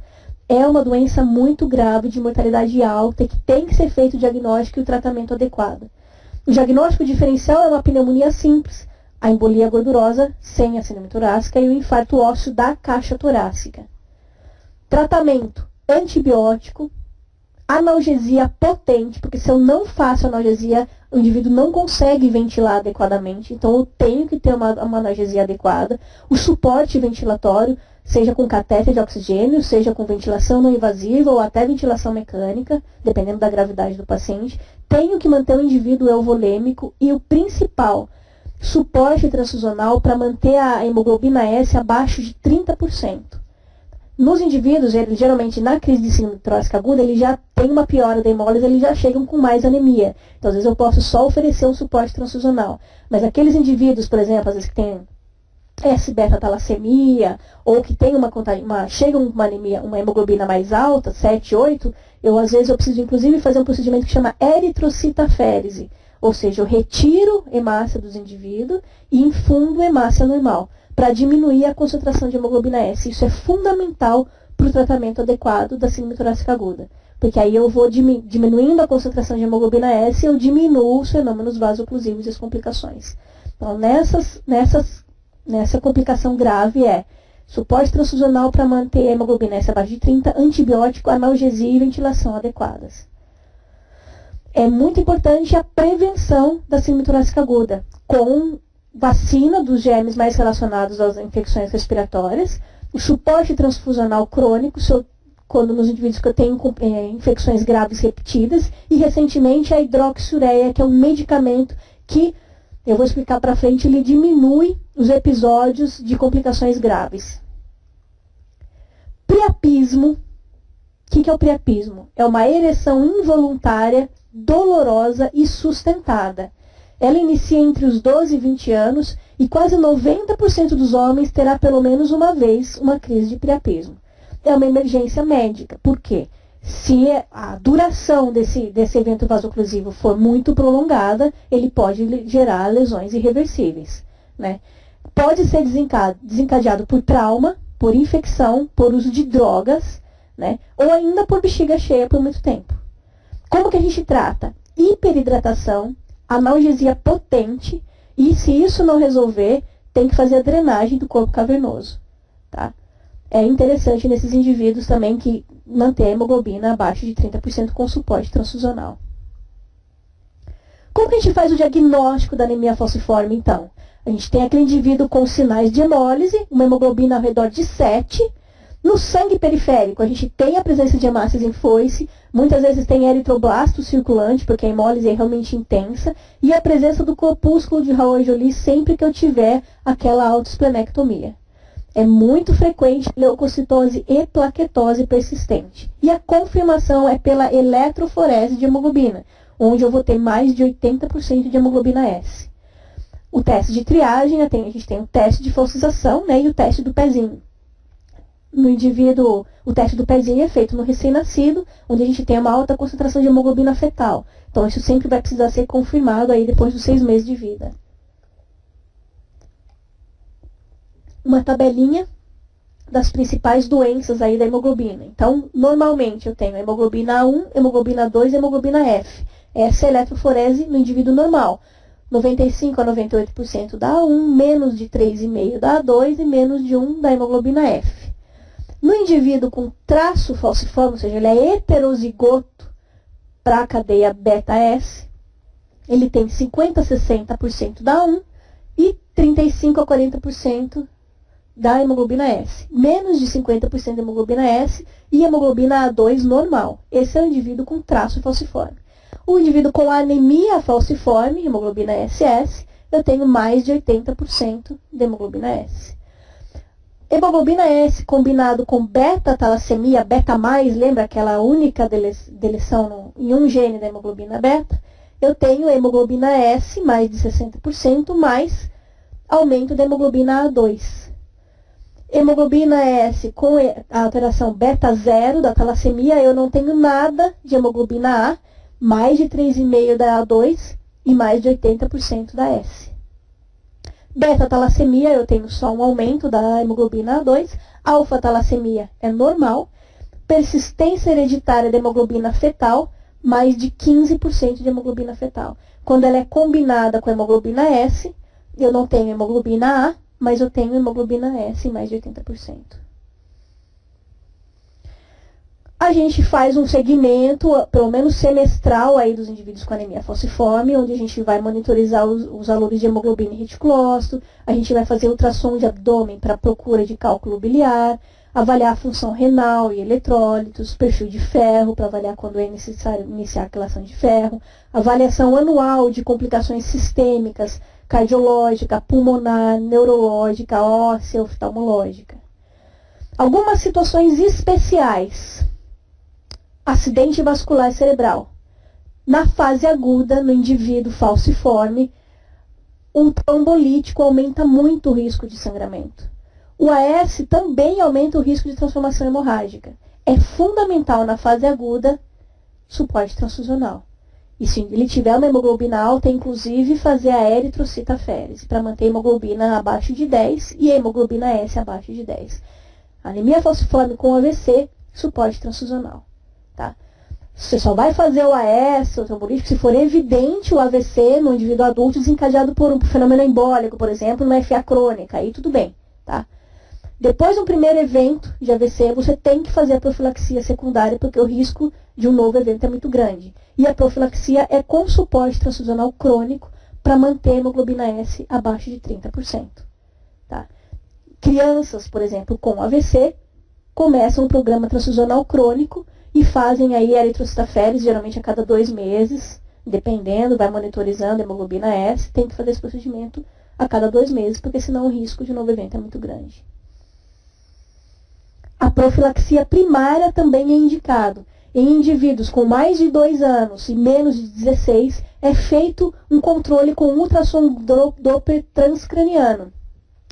É uma doença muito grave, de mortalidade alta, e que tem que ser feito o diagnóstico e o tratamento adequado. O diagnóstico diferencial é uma pneumonia simples, a embolia gordurosa sem a síndrome torácica e o infarto ósseo da caixa torácica. Tratamento: antibiótico, analgesia potente, porque se eu não faço analgesia, o indivíduo não consegue ventilar adequadamente, então eu tenho que ter uma analgesia adequada. O suporte ventilatório, seja com catéter de oxigênio, seja com ventilação não invasiva ou até ventilação mecânica, dependendo da gravidade do paciente. Tenho que manter o indivíduo euvolêmico e o principal, suporte transfusional para manter a hemoglobina S abaixo de 30%. Nos indivíduos, eles, geralmente na crise de síndrome torácica aguda, ele já tem uma piora da hemólise, eles já chegam com mais anemia. Então, às vezes eu posso só oferecer um suporte transfusional. Mas aqueles indivíduos, por exemplo, às vezes que têm S-beta-talassemia, ou que tem chegam com uma anemia, uma hemoglobina mais alta, 7, 8, às vezes eu preciso inclusive fazer um procedimento que chama eritrocitaférese. Ou seja, eu retiro hemácia dos indivíduos e infundo hemácia normal, para diminuir a concentração de hemoglobina S. Isso é fundamental para o tratamento adequado da síndrome torácica aguda. Porque aí eu vou diminuindo a concentração de hemoglobina S e eu diminuo os fenômenos vasoclusivos e as complicações. Então, nessa complicação grave é suporte transfusional para manter a hemoglobina S abaixo de 30, antibiótico, analgesia e ventilação adequadas. É muito importante a prevenção da síndrome torácica aguda, com vacina dos germes mais relacionados às infecções respiratórias, o suporte transfusional crônico, quando nos indivíduos que eu tenho infecções graves repetidas, e recentemente a hidroxiureia, que é um medicamento que, eu vou explicar para frente, ele diminui os episódios de complicações graves. Priapismo. O que é o priapismo? É uma ereção involuntária, dolorosa e sustentada. Ela inicia entre os 12 e 20 anos e quase 90% dos homens terá pelo menos uma vez uma crise de priapismo. É uma emergência médica. Por quê? Se a duração desse evento vasoclusivo for muito prolongada, ele pode gerar lesões irreversíveis, né? Pode ser desencadeado por trauma, por infecção, por uso de drogas, né? Ou ainda por bexiga cheia por muito tempo. Como que a gente trata? Hiperidratação, analgesia potente, e se isso não resolver, tem que fazer a drenagem do corpo cavernoso. Tá? É interessante nesses indivíduos também que manter a hemoglobina abaixo de 30% com suporte transfusional. Como que a gente faz o diagnóstico da anemia falciforme, então? A gente tem aquele indivíduo com sinais de hemólise, uma hemoglobina ao redor de 7. No sangue periférico, a gente tem a presença de hemácias em foice, muitas vezes tem eritroblasto circulante, porque a hemólise é realmente intensa, e a presença do corpúsculo de Raul e Joly sempre que eu tiver aquela autoesplenectomia. É muito frequente leucocitose e plaquetose persistente. E a confirmação é pela eletroforese de hemoglobina, onde eu vou ter mais de 80% de hemoglobina S. O teste de triagem, a gente tem o teste de falsização, né, e o teste do pezinho. No indivíduo, o teste do pezinho é feito no recém-nascido, onde a gente tem uma alta concentração de hemoglobina fetal. Então, isso sempre vai precisar ser confirmado aí depois dos 6 meses de vida. Uma tabelinha das principais doenças aí da hemoglobina. Então, normalmente eu tenho hemoglobina A1, hemoglobina 2 e hemoglobina F. Essa é a eletroforese no indivíduo normal. 95 a 98% da A1, menos de 3,5% da A2 e menos de 1% da hemoglobina F. No indivíduo com traço falciforme, ou seja, ele é heterozigoto para a cadeia beta-S, ele tem 50 a 60% da A1 e 35 a 40% da hemoglobina S. Menos de 50% da hemoglobina S e hemoglobina A2 normal. Esse é o indivíduo com traço falciforme. O indivíduo com anemia falciforme, hemoglobina SS, eu tenho mais de 80% de hemoglobina S. Hemoglobina S combinado com beta-talassemia, beta+, lembra aquela única deleção em um gene da hemoglobina beta? Eu tenho hemoglobina S, mais de 60%, mais aumento da hemoglobina A2. Hemoglobina S com a alteração beta 0 da talassemia, eu não tenho nada de hemoglobina A, mais de 3,5% da A2 e mais de 80% da S. Beta-talassemia, eu tenho só um aumento da hemoglobina A2. Alfa-talassemia é normal. Persistência hereditária da hemoglobina fetal, mais de 15% de hemoglobina fetal. Quando ela é combinada com a hemoglobina S, eu não tenho hemoglobina A, mas eu tenho hemoglobina S em mais de 80%. A gente faz um segmento, pelo menos semestral, aí dos indivíduos com anemia falciforme, onde a gente vai monitorizar os valores de hemoglobina e reticulócito, a gente vai fazer ultrassom de abdômen para procura de cálculo biliar, avaliar a função renal e eletrólitos, perfil de ferro, para avaliar quando é necessário iniciar a quelação de ferro, avaliação anual de complicações sistêmicas, cardiológica, pulmonar, neurológica, óssea, oftalmológica. Algumas situações especiais. Acidente vascular cerebral. Na fase aguda, no indivíduo falciforme, o trombolítico aumenta muito o risco de sangramento. O AS também aumenta o risco de transformação hemorrágica. É fundamental na fase aguda suporte transfusional. E se ele tiver uma hemoglobina alta, inclusive fazer a eritrocitaférese para manter a hemoglobina abaixo de 10 e a hemoglobina S abaixo de 10. Anemia falciforme com AVC, suporte transfusional. Tá? Você só vai fazer o AS, o trombolítico, se for evidente o AVC no indivíduo adulto desencadeado por um fenômeno embólico, por exemplo, numa FA crônica, aí tudo bem. Tá? Depois do primeiro evento de AVC, você tem que fazer a profilaxia secundária, porque o risco de um novo evento é muito grande. E a profilaxia é com suporte transfusional crônico para manter a hemoglobina S abaixo de 30%. Tá? Crianças, por exemplo, com AVC, começam um programa transfusional crônico e fazem aí eritrocitaférese, geralmente a cada 2 meses, dependendo, vai monitorizando a hemoglobina S, tem que fazer esse procedimento a cada 2 meses, porque senão o risco de um novo evento é muito grande. A profilaxia primária também é indicado. Em indivíduos com mais de 2 anos e menos de 16, é feito um controle com ultrassom Doppler transcraniano.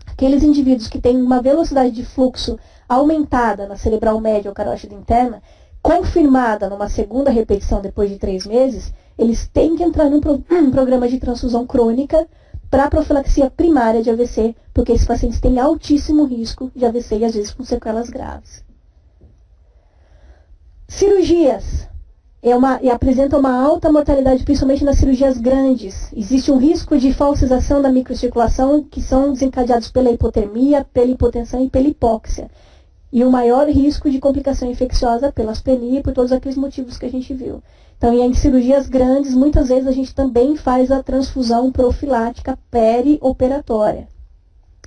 Aqueles indivíduos que têm uma velocidade de fluxo aumentada na cerebral média ou carótida interna, confirmada numa segunda repetição depois de 3 meses, eles têm que entrar num programa de transfusão crônica para a profilaxia primária de AVC, porque esses pacientes têm altíssimo risco de AVC e às vezes com sequelas graves. Cirurgias. Apresentam uma alta mortalidade, principalmente nas cirurgias grandes. Existe um risco de falsização da microcirculação, que são desencadeados pela hipotermia, pela hipotensão e pela hipóxia. E o maior risco de complicação infecciosa pela aspenia e por todos aqueles motivos que a gente viu. Então, em cirurgias grandes, muitas vezes a gente também faz a transfusão profilática perioperatória.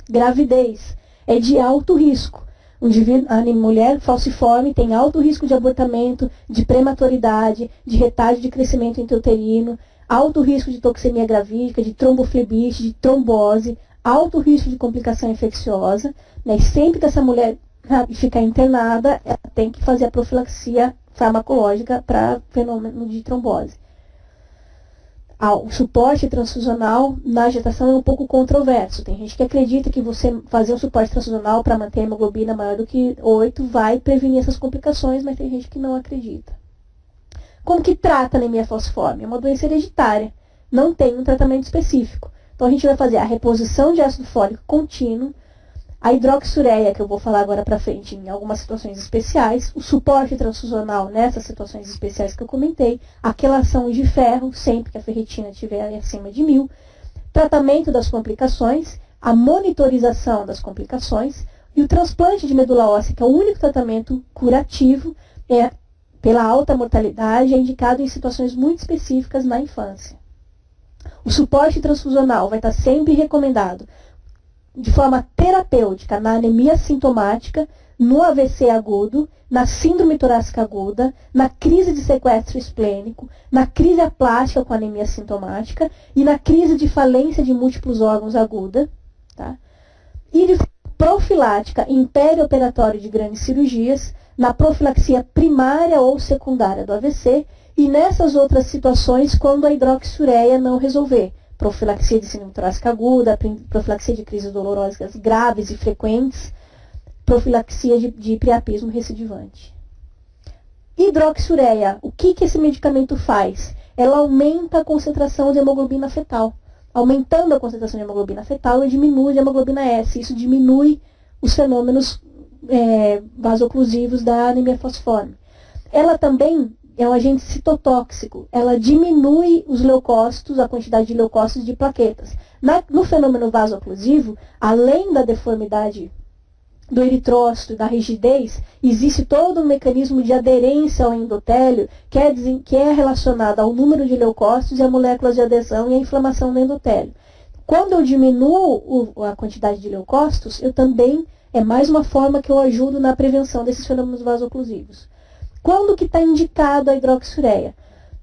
Gravidez é de alto risco. A mulher falciforme tem alto risco de abortamento, de prematuridade, de retardo de crescimento intrauterino, alto risco de toxemia gravídica, de tromboflebite, de trombose, alto risco de complicação infecciosa, né? E sempre que essa mulher ficar internada, ela tem que fazer a profilaxia farmacológica para fenômeno de trombose. O suporte transfusional na gestação é um pouco controverso. Tem gente que acredita que você fazer um suporte transfusional para manter a hemoglobina maior do que 8 vai prevenir essas complicações, mas tem gente que não acredita. Como que trata a anemia falciforme? É uma doença hereditária, não tem um tratamento específico. Então a gente vai fazer a reposição de ácido fólico contínuo, a hidroxureia, que eu vou falar agora para frente em algumas situações especiais, o suporte transfusional nessas situações especiais que eu comentei, a quelação de ferro, sempre que a ferritina estiver acima de 1000, tratamento das complicações, a monitorização das complicações e o transplante de medula óssea, que é o único tratamento curativo, pela alta mortalidade, é indicado em situações muito específicas na infância. O suporte transfusional vai estar sempre recomendado de forma terapêutica na anemia sintomática, no AVC agudo, na síndrome torácica aguda, na crise de sequestro esplênico, na crise aplástica com anemia sintomática e na crise de falência de múltiplos órgãos aguda, tá? E de forma profilática em perioperatório de grandes cirurgias, na profilaxia primária ou secundária do AVC e nessas outras situações quando a hidroxureia não resolver. Profilaxia de síndrome torácica aguda, profilaxia de crises dolorosas graves e frequentes, profilaxia de priapismo recidivante. Hidroxureia, o que esse medicamento faz? Ela aumenta a concentração de hemoglobina fetal. Aumentando a concentração de hemoglobina fetal, ela diminui a hemoglobina S. Isso diminui os fenômenos vasoclusivos da anemia falciforme. Ela também é um agente citotóxico, ela diminui os leucócitos, a quantidade de leucócitos de plaquetas. No fenômeno vasoclusivo, além da deformidade do eritrócito e da rigidez, existe todo um mecanismo de aderência ao endotélio que é relacionado ao número de leucócitos e a moléculas de adesão e a inflamação do endotélio. Quando eu diminuo a quantidade de leucócitos, eu também, é mais uma forma que eu ajudo na prevenção desses fenômenos vasoclusivos. Quando que está indicado a hidroxureia?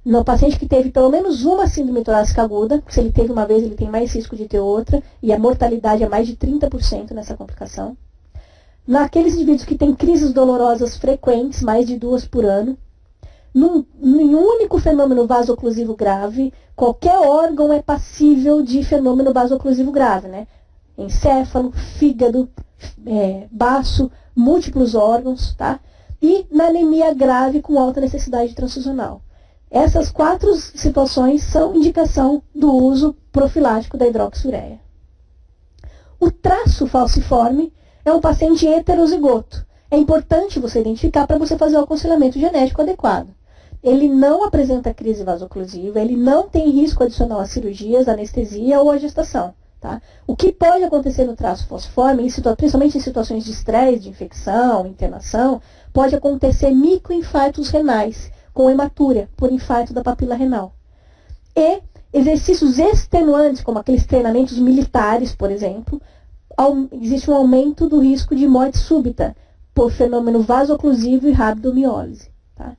No paciente que teve pelo menos uma síndrome torácica aguda, se ele teve uma vez, ele tem mais risco de ter outra, e a mortalidade é mais de 30% nessa complicação. Naqueles indivíduos que têm crises dolorosas frequentes, mais de 2 por ano, em um único fenômeno vasoclusivo grave, qualquer órgão é passível de fenômeno vasoclusivo grave, né? Encéfalo, fígado, baço, múltiplos órgãos, tá? E na anemia grave com alta necessidade transfusional. Essas 4 situações são indicação do uso profilático da hidroxureia. O traço falciforme é um paciente heterozigoto. É importante você identificar para você fazer o aconselhamento genético adequado. Ele não apresenta crise vasoclusiva, ele não tem risco adicional a cirurgias, anestesia ou a gestação. Tá? O que pode acontecer no traço falciforme, principalmente em situações de estresse, de infecção, internação, pode acontecer microinfartos renais, com hematúria, por infarto da papila renal. E exercícios extenuantes, como aqueles treinamentos militares, por exemplo, existe um aumento do risco de morte súbita, por fenômeno vasoclusivo e rabdomiólise. Tá?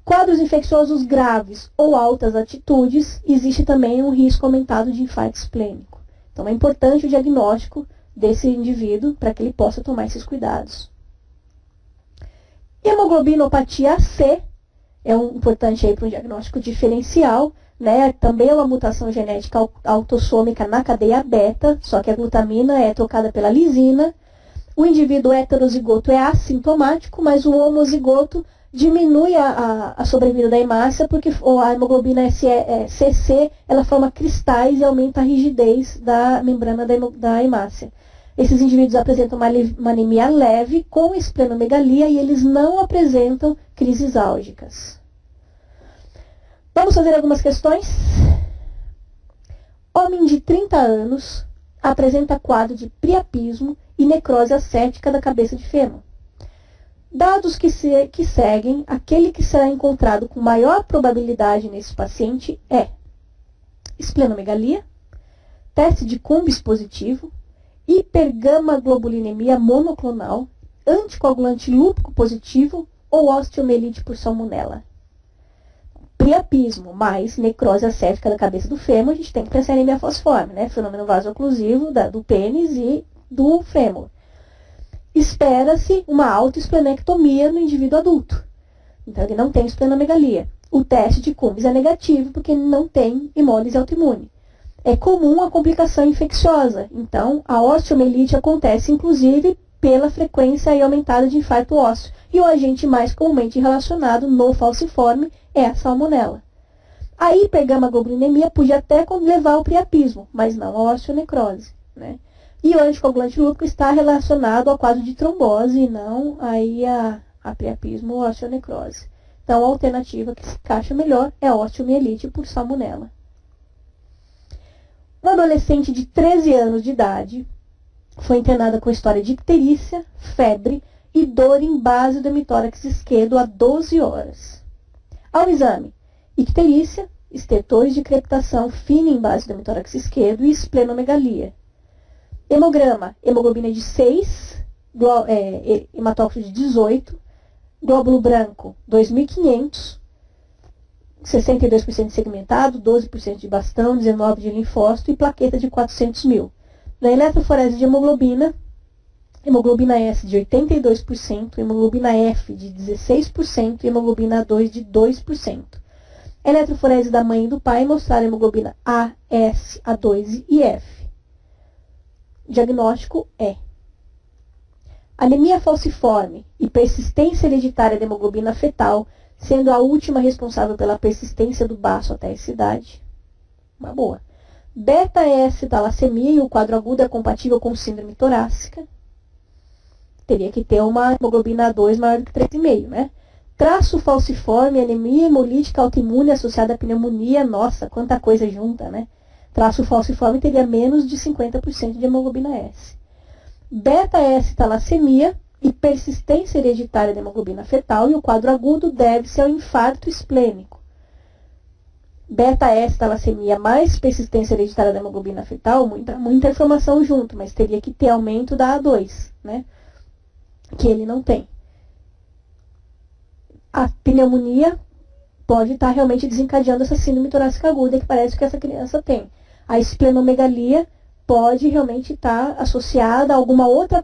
Quadros infecciosos graves ou altas atitudes, existe também um risco aumentado de infarto esplênico. Então é importante o diagnóstico desse indivíduo para que ele possa tomar esses cuidados. Hemoglobinopatia AC é importante para um diagnóstico diferencial, né? Também é uma mutação genética autossômica na cadeia beta, só que a glutamina é trocada pela lisina. O indivíduo heterozigoto é assintomático, mas o homozigoto diminui a sobrevida da hemácia, porque a hemoglobina CC ela forma cristais e aumenta a rigidez da membrana da hemácia. Esses indivíduos apresentam uma anemia leve com esplenomegalia e eles não apresentam crises álgicas. Vamos fazer algumas questões? Homem de 30 anos apresenta quadro de priapismo e necrose ascética da cabeça de fêmur. Dados que seguem, aquele que será encontrado com maior probabilidade nesse paciente é esplenomegalia, teste de Cumbis positivo, hipergamaglobulinemia monoclonal, anticoagulante lúpico positivo ou osteomielite por salmonela. priapismo mais necrose acética da cabeça do fêmur, a gente tem que pensar em anemia falciforme, né? Fenômeno vasoclusivo do pênis e do fêmur. Espera-se uma autoesplenectomia no indivíduo adulto. Então, ele não tem esplenomegalia. O teste de Cumbres é negativo porque não tem hemólise autoimune. É comum a complicação infecciosa. Então, a osteomielite acontece, inclusive, pela frequência aí aumentada de infarto ósseo. E o agente mais comumente relacionado no falciforme é a salmonela. A hipergamaglobulinemia podia até levar ao priapismo, mas não à osteonecrose, né? E o anticoagulante lúpico está relacionado ao quadro de trombose e não aí a priapismo ou osteonecrose. Então, a alternativa que se encaixa melhor é a osteomielite por salmonela. Uma adolescente de 13 anos de idade foi internada com história de icterícia, febre e dor em base do hemitórax esquerdo há 12 horas. Ao exame, icterícia, estertores de crepitação fina em base do hemitórax esquerdo e esplenomegalia. Hemograma, hemoglobina de 6, hematócrito de 18, glóbulo branco 2.500, 62% segmentado, 12% de bastão, 19% de linfócito e plaqueta de 400.000. Na eletroforese de hemoglobina, hemoglobina S de 82%, hemoglobina F de 16% e hemoglobina A2 de 2%. Eletroforese da mãe e do pai mostraram hemoglobina A, S, A2 e F. Diagnóstico é anemia falciforme e persistência hereditária da hemoglobina fetal, sendo a última responsável pela persistência do baço até essa idade. Uma boa. Beta-S talassemia e o quadro agudo é compatível com síndrome torácica. Teria que ter uma hemoglobina A2 maior do que 3,5, né? Traço falciforme, anemia hemolítica autoimune associada à pneumonia. Nossa, quanta coisa junta, né? Traço falciforme teria menos de 50% de hemoglobina S. Beta-S talassemia e persistência hereditária da hemoglobina fetal, e o quadro agudo deve-se ao infarto esplênico. Beta-S talassemia mais persistência hereditária da hemoglobina fetal, muita informação junto, mas teria que ter aumento da A2, né? Que ele não tem. A pneumonia pode estar realmente desencadeando essa síndrome torácica aguda que parece que essa criança tem. A esplenomegalia pode realmente estar associada a alguma outra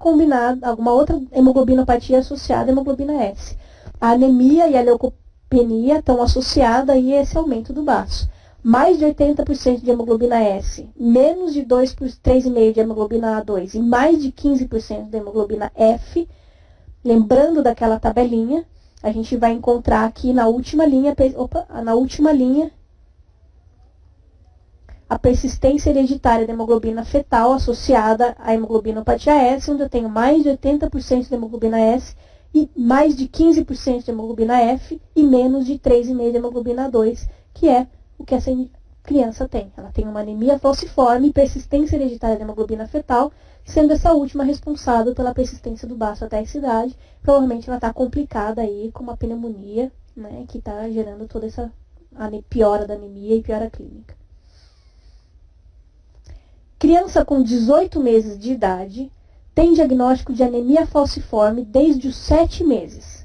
hemoglobinopatia associada à hemoglobina S. A anemia e a leucopenia estão associadas aí a esse aumento do baço. Mais de 80% de hemoglobina S, menos de 3,5% de hemoglobina A2 e mais de 15% de hemoglobina F, lembrando daquela tabelinha, a gente vai encontrar aqui na última linha, a persistência hereditária da hemoglobina fetal associada à hemoglobinopatia S, onde eu tenho mais de 80% de hemoglobina S e mais de 15% de hemoglobina F e menos de 3,5% de hemoglobina A2, que é o que essa criança tem. Ela tem uma anemia falciforme e persistência hereditária da hemoglobina fetal, sendo essa última responsável pela persistência do baço até essa idade. Provavelmente ela está complicada aí com uma pneumonia, né, que está gerando toda essa piora da anemia e piora clínica. Criança com 18 meses de idade tem diagnóstico de anemia falciforme desde os 7 meses.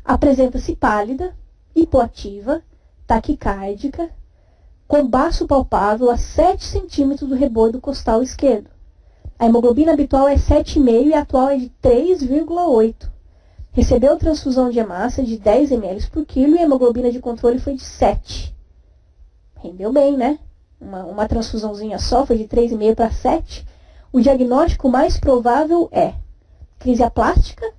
Apresenta-se pálida, hipoativa, taquicárdica, com baço palpável a 7 centímetros do rebordo costal esquerdo. A hemoglobina habitual é 7,5 e a atual é de 3,8. Recebeu transfusão de hemácia de 10 ml por quilo e a hemoglobina de controle foi de 7. Rendeu bem, né? Uma transfusãozinha só, foi de 3,5 para 7. O diagnóstico mais provável é crise aplástica,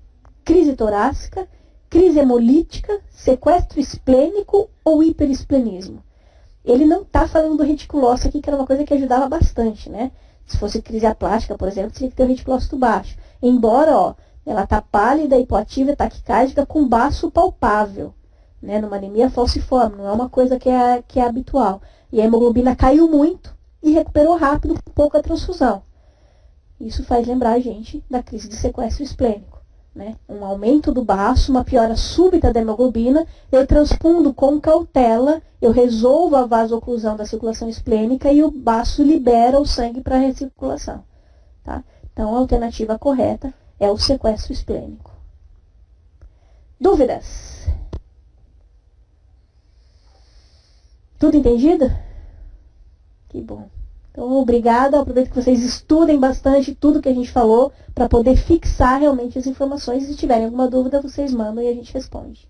crise torácica, crise hemolítica, sequestro esplênico ou hiperesplenismo. Ele não está falando do reticulócito aqui, que era uma coisa que ajudava bastante, né? Se fosse crise aplástica, por exemplo, teria que ter o reticulócito baixo. Embora, ó, ela está pálida, hipoativa, taquicárdica, com baço palpável, né? Numa anemia falciforme, não é uma coisa que é habitual. E a hemoglobina caiu muito e recuperou rápido com pouca transfusão. Isso faz lembrar a gente da crise de sequestro esplênico, né? Um aumento do baço, uma piora súbita da hemoglobina, eu transfundo com cautela, eu resolvo a vasoclusão da circulação esplênica e o baço libera o sangue para a recirculação. Tá? Então, a alternativa correta é o sequestro esplênico. Dúvidas? Tudo entendido? Que bom. Então, obrigada. Aproveito que vocês estudem bastante tudo que a gente falou para poder fixar realmente as informações. Se tiverem alguma dúvida, vocês mandam e a gente responde.